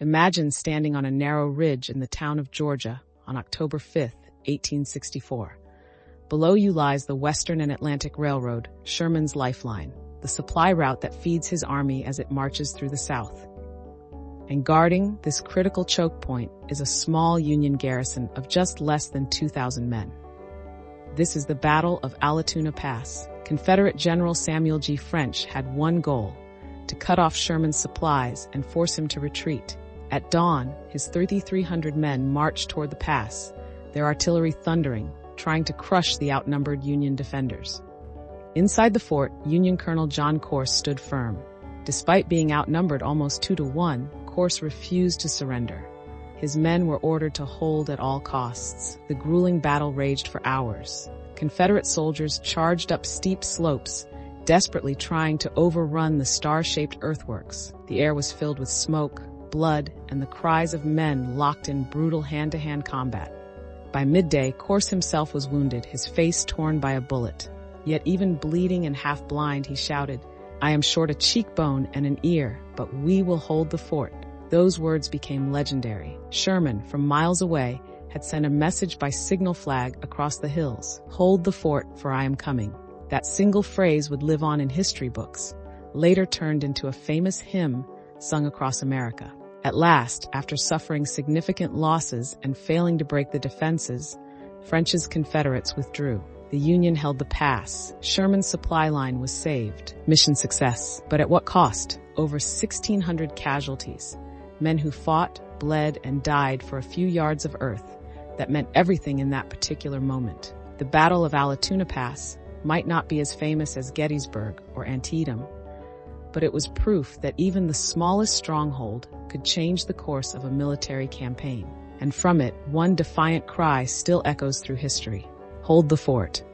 Imagine standing on a narrow ridge in the town of Georgia on October 5, 1864. Below you lies the Western and Atlantic Railroad, Sherman's lifeline, the supply route that feeds his army as it marches through the South. And guarding this critical choke point is a small Union garrison of just less than 2,000 men. This is the Battle of Allatoona Pass. Confederate General Samuel G. French had one goal: to cut off Sherman's supplies and force him to retreat. At dawn, his 3,300 men marched toward the pass, their artillery thundering, trying to crush the outnumbered Union defenders. Inside the fort, Union Colonel John Corse stood firm. Despite being outnumbered almost 2-1, Corse refused to surrender. His men were ordered to hold at all costs. The grueling battle raged for hours. Confederate soldiers charged up steep slopes, desperately trying to overrun the star-shaped earthworks. The air was filled with smoke, blood, and the cries of men locked in brutal hand-to-hand combat. By midday, Corse himself was wounded, his face torn by a bullet. Yet even bleeding and half-blind, he shouted, "I am short a cheekbone and an ear, but we will hold the fort." Those words became legendary. Sherman, from miles away, had sent a message by signal flag across the hills: "Hold the fort, for I am coming." That single phrase would live on in history books, later turned into a famous hymn sung across America. At last, after suffering significant losses and failing to break the defenses, French's Confederates withdrew. The Union held the pass. Sherman's supply line was saved. Mission success. But at what cost? Over 1,600 casualties. Men who fought, bled, and died for a few yards of earth that meant everything in that particular moment. The Battle of Allatoona Pass might not be as famous as Gettysburg or Antietam, but it was proof that even the smallest stronghold could change the course of a military campaign. And from it, one defiant cry still echoes through history: "Hold the fort."